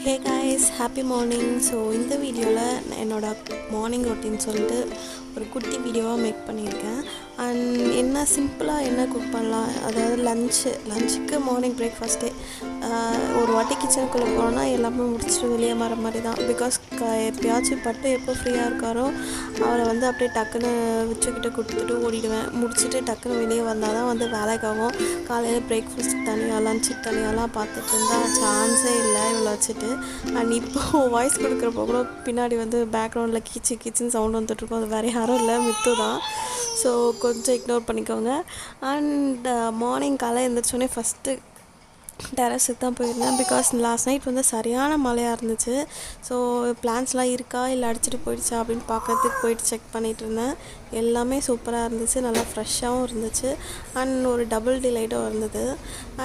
Hey guys, happy morning. So இந்த வீடியோவில் என்னோடய மார்னிங் ரொட்டீன் சொல்லிட்டு ஒரு குட்டி வீடியோவாக மேக் பண்ணியிருக்கேன். அண்ட் என்ன சிம்பிளாக என்ன குக் பண்ணலாம், அதாவது லஞ்சுக்கு மார்னிங் பிரேக்ஃபாஸ்ட்டே ஒரு வாட்டி கிச்சனுக்குள்ளே போனோன்னா எல்லாமே முடிச்சுட்டு வெளியே வர மாதிரி தான். பிகாஸ் எப்பயாச்சும் பட்டு எப்போ ஃப்ரீயாக இருக்காரோ அவரை அப்படியே டக்குன்னு வச்சுக்கிட்டு கொடுத்துட்டு ஓடிடுவேன். முடிச்சுட்டு டக்குன்னு வெளியே வந்தால் தான் வேலைக்காகும். காலையில் பிரேக்ஃபாஸ்ட் தனியாக லஞ்சுக்கு தனியாலாம் பார்த்துட்டு இருந்தால் சான்ஸே இல்லை இவ்வளோ வச்சுட்டு. அண்ட் இப்போது வாய்ஸ் கொடுக்குறப்போ கூட பின்னாடி பேக்ரவுண்டில் கீச்சின்னு சவுண்ட் வந்துட்டுருக்கோம். அது வேறு யாரும் இல்லை, மித்து தான். ஸோ கொஞ்சம் இக்னோர் பண்ணிக்கோங்க. அண்ட் மார்னிங் காலை எழுந்திரிச்சோடனே ஃபஸ்ட்டு டெரஸுக்கு தான் போயிருந்தேன். பிகாஸ் லாஸ்ட் நைட் சரியான மழையாக இருந்துச்சு. ஸோ பிளான்ஸ்லாம் இருக்கா இல்லை அடிச்சுட்டு போயிடுச்சா அப்படின்னு பார்க்கறதுக்கு போயிட்டு செக் பண்ணிகிட்டு இருந்தேன். எல்லாமே சூப்பராக இருந்துச்சு, நல்லா ஃப்ரெஷ்ஷாகவும் இருந்துச்சு. அண்ட் ஒரு டபுள் டிலைட்டும் இருந்தது.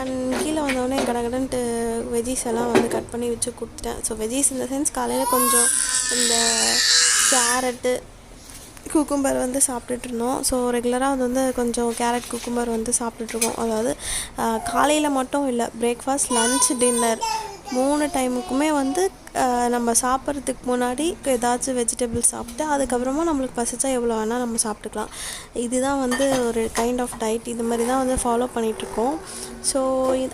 அண்ட் கீழே வந்தோடனே கடகடன்ட்டு வெஜ்ஜீஸ் எல்லாம் கட் பண்ணி வச்சு கொடுத்துட்டேன். ஸோ வெஜ்ஜீஸ் இந்த சென்ஸ் காலையில் கொஞ்சம் இந்த கேரட்டு குக்கும்பர் சாப்பிட்டுட்டு இருந்தோம். ஸோ ரெகுலராக கொஞ்சம் கேரட் குக்கும்பர் சாப்பிட்டுட்ருக்கோம். அதாவது காலையில் மட்டும் இல்லை, பிரேக்ஃபாஸ்ட் லன்ச் டின்னர் 3 டைமுக்குமே நம்ம சாப்பிட்றதுக்கு முன்னாடி ஏதாச்சும் வெஜிடபிள்ஸ் சாப்பிட்டு அதுக்கப்புறமா நம்மளுக்கு பசிச்சா எவ்வளோ வேணால் நம்ம சாப்பிட்டுக்கலாம். இதுதான் ஒரு கைண்ட் ஆஃப் டயட். இது மாதிரி தான் ஃபாலோ பண்ணிகிட்ருக்கோம். ஸோ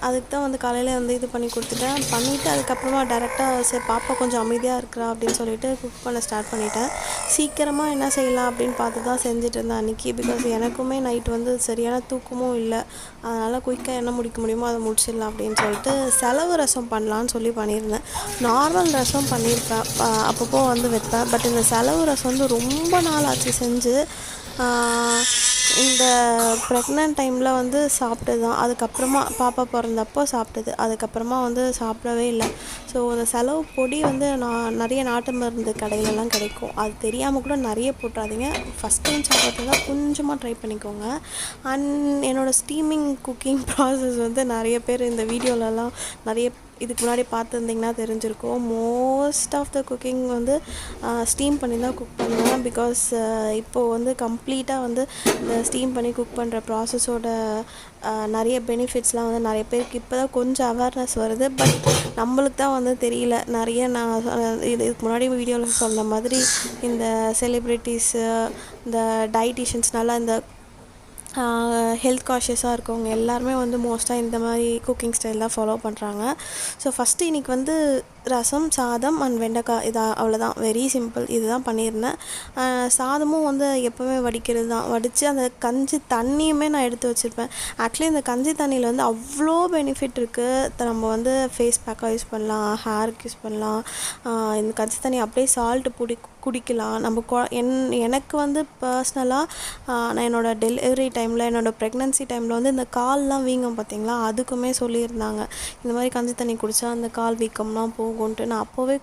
அதுக்கு தான் காலையில் இது பண்ணி கொடுத்துட்டேன். பண்ணிவிட்டு அதுக்கப்புறமா டேரெக்டாக சரி பாப்பா கொஞ்சம் அமைதியாக இருக்கிறா அப்படின்னு சொல்லிட்டு குக் பண்ண ஸ்டார்ட் பண்ணிட்டேன். சீக்கிரமாக என்ன செய்யலாம் அப்படின்னு பார்த்து தான் செஞ்சுட்டு இருந்தேன் அன்றைக்கி. பிகாஸ் எனக்குமே நைட் சரியான தூக்கமும் இல்லை. அதனால் குயிக்காக என்ன முடிக்க முடியுமோ அதை முடிச்சிடலாம் அப்படின்னு சொல்லிட்டு செலவு ரசம் பண்ணலான்னு சொல்லி பண்ணியிருந்தேன். நார்மல் ரசம் பண்ணியிருப்பேன், அப்பப்போ வைப்பேன். பட் இந்த செலவு ரசம் ரொம்ப நாள் ஆச்சு செஞ்சு. இந்த ப்ரெக்னென்ட் டைமில் சாப்பிட்டது தான். அதுக்கப்புறமா பாப்பா பிறந்தப்போ சாப்பிட்டது. அதுக்கப்புறமா சாப்பிடவே இல்லை. ஸோ அந்த செலவு பொடி நான் நிறைய நாட்டு மருந்து கடையிலலாம் கிடைக்கும். அது தெரியாமல் கூட நிறைய போட்டுறாதீங்க. ஃபஸ்ட் டைம் சாப்பிட்றதுனா கொஞ்சமாக ட்ரை பண்ணிக்கோங்க. அண்ட் என்னோடய ஸ்டீமிங் குக்கிங் ப்ராசஸ் நிறைய பேர் இந்த வீடியோலலாம் நிறைய இதுக்கு முன்னாடி பார்த்துருந்திங்கன்னா தெரிஞ்சிருக்கும். Most of the cooking steam பண்ணி தான் குக் பண்ணுவேன். பிகாஸ் இப்போது கம்ப்ளீட்டாக இந்த ஸ்டீம் பண்ணி குக் பண்ணுற ப்ராசஸோட நிறைய பெனிஃபிட்ஸ்லாம் நிறைய பேருக்கு இப்போ தான் கொஞ்சம் அவேர்னஸ் வருது. பட் நம்மளுக்கு தான் தெரியல. நிறைய நான் இதுக்கு முன்னாடி வீடியோவில் சொன்ன மாதிரி இந்த செலிப்ரிட்டிஸு, இந்த டயட்டிஷியன்ஸ்னால இந்த ஹெல்த் கான்ஷியஸாக இருக்கவங்க எல்லாருமே மோஸ்ட்டாக இந்த மாதிரி குக்கிங் ஸ்டைல் தான் ஃபாலோ பண்ணுறாங்க. ஸோ ஃபஸ்ட்டு இன்றைக்கி ரசம், சாதம் அண்ட் வெண்டைக்காய், அவ்வளோதான். Very simple. இது தான் பண்ணியிருந்தேன். சாதமும் எப்போவுமே வடிக்கிறது தான். வடித்து அந்த கஞ்சி தண்ணியுமே நான் எடுத்து வச்சுருப்பேன். ஆக்சுவலி இந்த கஞ்சி தண்ணியில் அவ்வளோ பெனிஃபிட் இருக்குது. நம்ம ஃபேஸ் பேக்காக யூஸ் பண்ணலாம், ஹேருக்கு யூஸ் பண்ணலாம். இந்த கஞ்சி தண்ணி அப்படியே சால்ட்டு குடிக்கலாம். நம்ம எனக்கு பர்ஸ்னலாக நான் என்னோடய டெலிவரி டைமில், என்னோடய ப்ரெக்னன்சி டைமில் இந்த கால்லாம் வீங்கும் பார்த்திங்களா, அதுக்குமே சொல்லியிருந்தாங்க இந்த மாதிரி கஞ்சி தண்ணி குடித்தா அந்த கால் வீக்கம்லாம் போகும்ன்ட்டு. நான் அப்போவே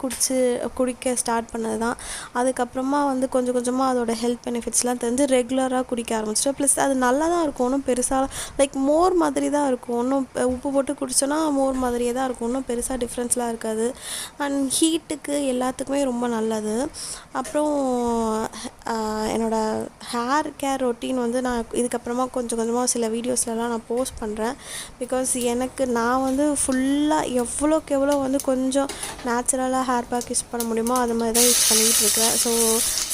குடிக்க ஸ்டார்ட் பண்ணது தான். அதுக்கப்புறமா கொஞ்சம் கொஞ்சமாக அதோட ஹெல்த் பெனிஃபிட்ஸ்லாம் தெரிஞ்சு ரெகுலராக குடிக்க ஆரம்பிச்சிட்டேன். ப்ளஸ் அது நல்லா தான் இருக்கும். ஒன்றும் பெருசாக லைக் மோர் மாதிரி தான் இருக்கும். ஒன்றும் உப்பு போட்டு குடித்தோன்னா மோர் மாதிரியே தான் இருக்கும். ஒன்றும் பெருசாக டிஃப்ரென்ஸ்லாம் இருக்காது. அண்ட் ஹீட்டுக்கு எல்லாத்துக்குமே ரொம்ப நல்லது. அப்புறம் என்னோடய ஹேர் கேர் ரொட்டீன் நான் இதுக்கப்புறமா கொஞ்சம் கொஞ்சமாக சில வீடியோஸ்லலாம் நான் போஸ்ட் பண்ணுறேன். பிகாஸ் நான் ஃபுல்லாக எவ்வளோக்கு எவ்வளோ கொஞ்சம் நேச்சுரலாக ஹேர் பேக் யூஸ் பண்ண முடியுமோ அது மாதிரி தான் யூஸ் பண்ணிகிட்டு இருக்கிறேன். ஸோ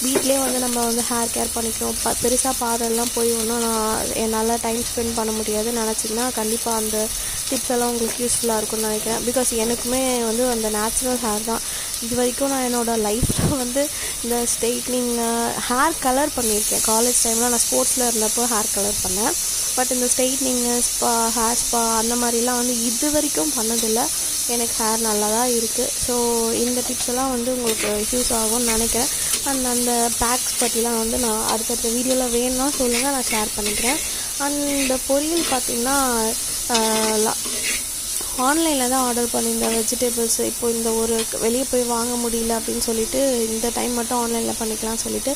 வீட்லேயே நம்ம ஹேர் கேர் பண்ணிக்கிறோம். பெருசாக பார்லர்லாம் போய் ஒன்றும் நான் என்னால் டைம் ஸ்பெண்ட் பண்ண முடியாது நினச்சிங்கன்னா கண்டிப்பாக அந்த டிப்ஸ் எல்லாம் உங்களுக்கு யூஸ்ஃபுல்லாக இருக்கும்னு நினைக்கிறேன். பிகாஸ் எனக்குமே அந்த நேச்சுரல் ஹேர் தான். இது வரைக்கும் நான் என்னோடய லைஃப்பில் இந்த ஸ்ட்ரெயிட்னிங், ஹேர் கலர் பண்ணியிருக்கேன். காலேஜ் டைமில் நான் ஸ்போர்ட்ஸில் இருந்தப்போ ஹேர் கலர் பண்ணேன். பட் இந்த ஸ்ட்ரெயிட்னிங்கு, ஹேர் ஸ்பா அந்த மாதிரிலாம் இது வரைக்கும் பண்ணதில்லை. எனக்கு ஹேர் நல்லா தான் இருக்குது. ஸோ இந்த டிப்ஸ் எல்லாம் உங்களுக்கு யூஸ் ஆகும்னு நினைக்கிறேன். அண்ட் அந்த பேக்ஸ் பற்றிலாம் நான் அடுத்தடுத்த வீடியோவில் வேணும்னா சொல்லுங்கள், நான் ஷேர் பண்ணிக்கிறேன். அண்ட் இந்த பொரியல் பார்த்திங்கன்னா ஆன்லைனில் தான் ஆர்டர் பண்ணியிருந்தேன் வெஜிடபிள்ஸ். இப்போது இந்த ஒரு வெளியே போய் வாங்க முடியல அப்படின்னு சொல்லிட்டு இந்த டைம் மட்டும் ஆன்லைனில் பண்ணிக்கலாம்னு சொல்லிட்டு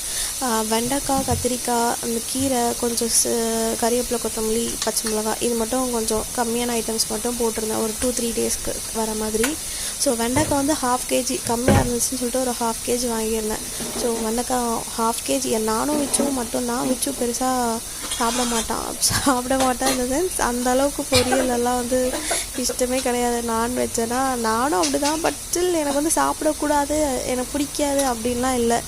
வெண்டைக்காய், கத்திரிக்காய், அந்த கீரை, கொஞ்சம் கறிவேப்பிலை, கொத்தமல்லி, பச்சை மிளகாய், இது மட்டும் கொஞ்சம் கம்மியான ஐட்டம்ஸ் மட்டும் போட்டிருந்தேன் ஒரு 2-3 டேஸ்க்கு வர மாதிரி. ஸோ வெண்டைக்காய் 1/2 kg கம்மியாக இருந்துச்சுன்னு சொல்லிட்டு ஒரு 1/2 kg வாங்கியிருந்தேன். ஸோ வெண்டைக்காய் 1/2 kg நானும் விச்சும் மட்டும்தான். விச்சு பெருசாக சாப்பிட மாட்டான் இந்த சென்ஸ் அந்தளவுக்கு பொரியல் எல்லாம் வந்து இஷ்டமே கிடையாது. நான்வெஜ்ஜனா நானும் அப்படி தான். பட் ஸ்டில் எனக்கு வந்து சாப்பிடக்கூடாது, எனக்கு பிடிக்காது அப்படின்லாம் இல்லை.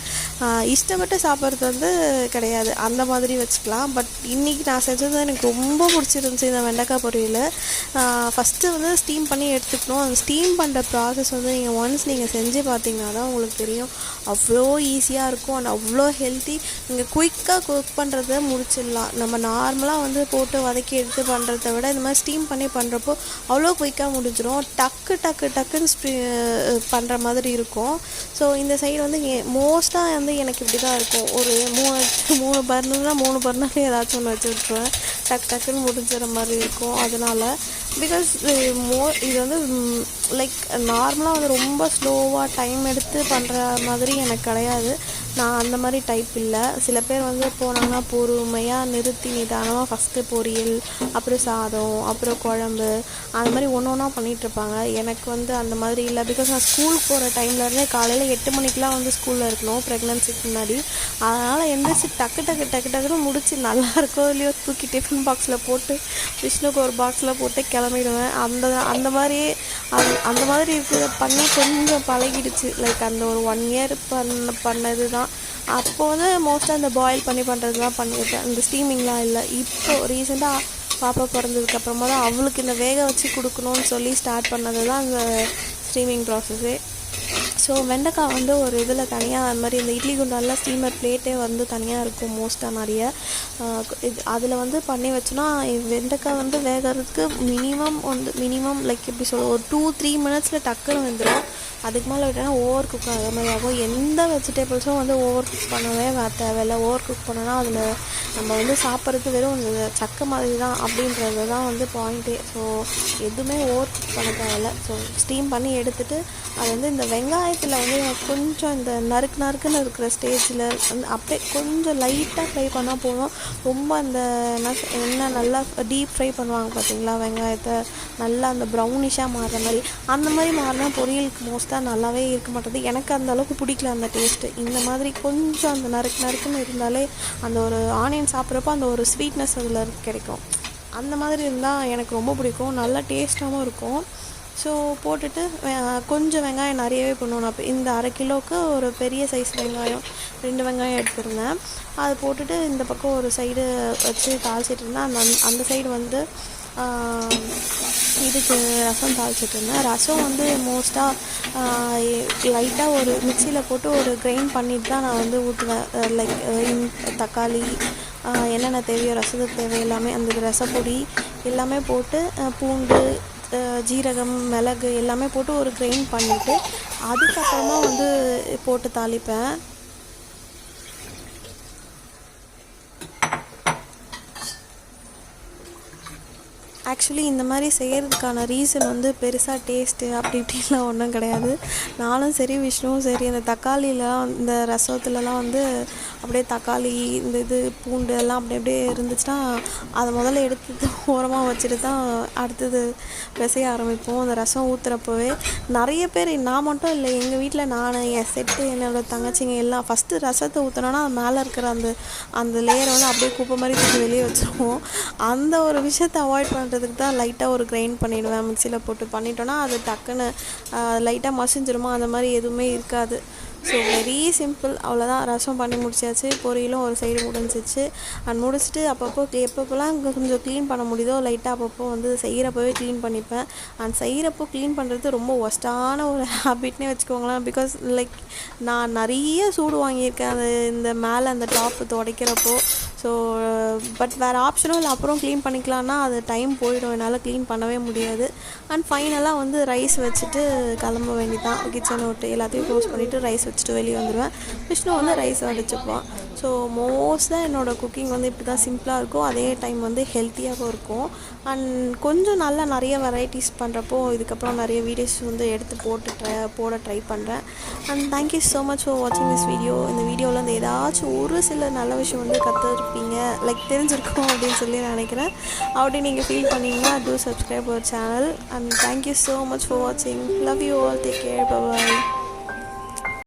இஷ்டப்பட்டு சாப்பிட்றது வந்து கிடையாது, அந்த மாதிரி வச்சுக்கலாம். பட் இன்றைக்கி நான் செஞ்சது எனக்கு ரொம்ப பிடிச்சிருந்துச்சி இந்த வெண்டைக்காய் பொரியல். ஃபஸ்ட்டு வந்து ஸ்டீம் பண்ணி எடுத்துக்கணும். அந்த ஸ்டீம் பண்ணுற ப்ராசஸ் வந்து நீங்கள் ஒன்ஸ் நீங்கள் செஞ்சு பார்த்தீங்கன்னா தான் உங்களுக்கு தெரியும். அவ்வளோ ஈஸியாக இருக்கும் அண்ட் அவ்வளோ ஹெல்த்தி. நீங்கள் குயிக்காக குக் பண்ணுறத முடிச்சிடலாம். நம்ம நார்மலாக வந்து போட்டு வதக்கி எடுத்து பண்ணுறத விட இந்த மாதிரி ஸ்டீம் பண்ணி பண்ணுறப்போ அவ்வளோ குயிக்காக முடிஞ்சிடும். டக்குன்னு பண்ணுற மாதிரி இருக்கும். ஸோ இந்த சைடு வந்து மோஸ்ட்டாக வந்து எனக்கு இப்படி தான் இருக்கும். ஒரு மூணு பர்னர்னால் 3 பர்னர்லேயே ஏதாச்சும் ஒன்று வச்சு விட்ருவேன். டக்குன்னு முடிஞ்சிற மாதிரி இருக்கும். அதனால் பிகாஸ் இது வந்து லைக் நார்மலாக வந்து ரொம்ப ஸ்லோவாக டைம் எடுத்து பண்ணுற மாதிரி எனக்கு கிடையாது. நான் அந்த மாதிரி டைப் இல்லை. சில பேர் வந்து போனாங்கன்னா பொறுமையாக நிறுத்தி நிதானமாக ஃபஸ்ட்டு பொரியல், அப்புறம் சாதம், அப்புறம் குழம்பு, அந்த மாதிரி ஒன்றா பண்ணிகிட்ருப்பாங்க. எனக்கு வந்து அந்த மாதிரி இல்லை. பிகாஸ் நான் ஸ்கூல் போகிற டைம்லேருந்தே காலையில் 8 மணிக்கெலாம் வந்து ஸ்கூலில் இருக்கணும் ப்ரெக்னன்சிக்கு முன்னாடி. அதனால் எந்திரிச்சு டக்குன்னு முடிச்சு நல்லா இருக்கோ இல்லையோ தூக்கி டிஃபன் பாக்ஸில் போட்டு விஷ்ணுக்கு ஒரு பாக்ஸில் போட்டு கிளம்பிடுவேன். அந்த மாதிரி இருக்கிறத பண்ணி கொஞ்சம் பழகிடுச்சு. லைக் அந்த ஒரு 1 இயர் பண்ணது தான். அப்போ வந்து மோஸ்ட்டாக இந்த பாயில் பண்ணி பண்ணுறது தான் பண்ணியிருக்கேன். இந்த ஸ்டீமிங்லாம் இல்லை. இப்போது ரீசெண்டாக பாப்பா பிறந்ததுக்கப்புறமா தான் அவளுக்கு இந்த வேக வச்சு கொடுக்கணும்னு சொல்லி ஸ்டார்ட் பண்ணது தான் இந்த ஸ்டீமிங் ப்ராசஸ்ஸே. ஸோ வெண்டைக்காய் வந்து ஒரு இதில் தனியாக அந்த மாதிரி இந்த இட்லி குண்டாலாம் ஸ்டீமர் பிளேட்டே வந்து தனியாக இருக்கும் மோஸ்ட்டாக நிறைய. அதில் வந்து பண்ணி வச்சோன்னா வெண்டைக்காய் வந்து வேகிறதுக்கு மினிமம் லைக் எப்படி சொல்ல ஒரு 2-3 மினிட்ஸில் டக்குன்னு வந்துடும். அதுக்கு மேலே விட்டோன்னா ஓவர் குக் ஆகிற மாதிரி ஆகும். எந்த வெஜிடபிள்ஸும் வந்து ஓவர் குக் பண்ணவே தேவையில்லை. ஓவர் குக் பண்ணோன்னா அதில் நம்ம வந்து சாப்பிட்றது வெறும் இந்த சக்கை மாதிரி தான் அப்படின்றது தான் வந்து பாயிண்ட்டே. ஸோ எதுவுமே ஓவர் குக் பண்ண தேவையில்லை. ஸோ ஸ்டீம் பண்ணி எடுத்துகிட்டு அது வந்து இந்த வெங்காயத்தில் வந்து கொஞ்சம் இந்த நறுக்குன்னு இருக்கிற ஸ்டேஜில் வந்து அப்படியே கொஞ்சம் லைட்டாக ஃப்ரை பண்ணால் போதும். ரொம்ப அந்த எண்ணெய் நல்லா டீப் ஃப்ரை பண்ணுவாங்க பார்த்தீங்களா, வெங்காயத்தை நல்லா அந்த ப்ரௌனிஷாக மாறுற மாதிரி. அந்த மாதிரி மாறினா பொரியலுக்கு மோஸ்ட்டாக நல்லாவே இருக்க மாட்டேது. எனக்கு அந்த அளவுக்கு பிடிக்கல அந்த டேஸ்ட்டு. இந்த மாதிரி கொஞ்சம் அந்த நறுக்குன்னு இருந்தாலே அந்த ஒரு ஆனியன் சாப்பிட்றப்போ அந்த ஒரு ஸ்வீட்னஸ் அதில் கிடைக்கும். அந்த மாதிரி இருந்தால் எனக்கு ரொம்ப பிடிக்கும். நல்லா டேஸ்ட்டாகவும் இருக்கும். ஸோ போட்டுட்டு கொஞ்சம் வெங்காயம் நிறையவே பண்ணுவோம். நான் இந்த 1/2 கிலோவுக்கு ஒரு பெரிய சைஸ் வெங்காயம் 2 வெங்காயம் எடுத்துருந்தேன். அதை போட்டுட்டு இந்த பக்கம் ஒரு சைடு வச்சு தாளிச்சிட்டு இருந்தேன். அந்த சைடு வந்து இதுக்கு ரசம் தாளிச்சிட்டு இருந்தேன். ரசம் வந்து மோஸ்ட்டாக லைட்டாக ஒரு மிக்சியில் போட்டு ஒரு கிரைண்ட் பண்ணிட்டு தான் நான் வந்து ஊற்றுவேன். லைக் தக்காளி என்னென்ன தேவையோ ரசத்துக்கு தேவை எல்லாமே அந்த ரசப்பொடி எல்லாமே போட்டு பூண்டு, ஜீரகம், மிளகு எல்லாமே போட்டு ஒரு கிரைண்ட் பண்ணிவிட்டு அதுக்கப்புறமா வந்து போட்டு தாளிப்பேன். ஆக்சுவலி இந்த மாதிரி செய்கிறதுக்கான ரீசன் வந்து பெருசாக டேஸ்ட்டு அப்படி இப்படின்லாம் ஒன்றும் கிடையாது. நானும் சரி விஷ்ணுவும் சரி அந்த தக்காளிலாம் இந்த ரசத்துலலாம் வந்து அப்படியே தக்காளி இந்த பூண்டு எல்லாம் அப்படியே இருந்துச்சுன்னா அதை முதல்ல எடுத்து ஓரமாக வச்சுட்டு தான் அடுத்தது பிசைய ஆரம்பிப்போம். அந்த ரசம் ஊற்றுறப்பவே நிறைய பேர், நான் மட்டும் இல்லை, எங்கள் வீட்டில் நான் என் செட்டு என்னோடய தங்கச்சிங்க எல்லாம் ஃபஸ்ட்டு ரசத்தை ஊற்றினோன்னா மேலே இருக்கிற அந்த லேயரை வந்து அப்படியே குப்பை மாதிரி தூக்கி வெளியே வச்சுருவோம். அந்த ஒரு விஷயத்தை அவாய்ட் பண்ணுறதுக்கு தான் லைட்டாக ஒரு கிரைண்ட் பண்ணிவிடுவேன். மிக்சியில் போட்டு பண்ணிட்டோன்னா அது டக்குன்னு லைட்டாக மசிஞ்சிருமா, அந்த மாதிரி எதுவுமே இருக்காது. ஸோ வெரி சிம்பிள், அவ்வளோதான். ரசம் பண்ணி முடிச்சாச்சு. பொரியலும் ஒரு சைடு முடிஞ்சிச்சு. முடிச்சுட்டு எப்பப்போலாம் கொஞ்சம் க்ளீன் பண்ண முடியுதோ லைட்டாக அப்பப்போ வந்து செய்கிறப்பவே க்ளீன் பண்ணிப்பேன். செய்கிறப்போ க்ளீன் பண்ணுறது ரொம்ப ஒஸ்ட்டான ஒரு ஹேபிட்னே வச்சுக்கோங்களேன். பிகாஸ் லைக் நான் நிறைய சூடு வாங்கியிருக்கேன் இந்த மேலே அந்த டாப்பு துடைக்கிறப்போ. ஸோ பட் வேறு ஆப்ஷனும் இல்லை. அப்புறம் க்ளீன் பண்ணிக்கலான்னா அது டைம் போயிடும், என்னால் க்ளீன் பண்ணவே முடியாது. ஃபைனலாக வந்து ரைஸ் வச்சுட்டு கிளம்ப வேண்டியதான். கிச்சனை விட்டு எல்லாத்தையும் க்ளோஸ் பண்ணிவிட்டு ரைஸ் வச்சுட்டு வெளியே வந்துடுவேன். விஷ்ணு வந்து ரைஸ் வடிச்சுப்பான். ஸோ மோஸ்ட்டாக என்னோடய குக்கிங் வந்து இப்படி தான் சிம்பிளாக இருக்கும். அதே டைம் வந்து ஹெல்த்தியாகவும் இருக்கும். கொஞ்சம் நல்லா நிறைய வெரைட்டிஸ் பண்ணுறப்போ இதுக்கப்புறம் நிறைய வீடியோஸ் வந்து எடுத்து போட ட்ரை பண்ணுறேன். தேங்க்யூ ஸோ மச் ஃபார் வாட்சிங் திஸ் வீடியோ. இந்த வீடியோவில் வந்து ஏதாச்சும் ஒரு சில நல்ல விஷயம் வந்து கற்றுருப்பீங்க, லைக் தெரிஞ்சிருக்கும் அப்படின்னு சொல்லி நினைக்கிறேன். அப்படி நீங்கள் ஃபீல் பண்ணிங்கன்னா do subscribe our channel. Thank you so much for வாட்சிங். Love you all. Take care. By.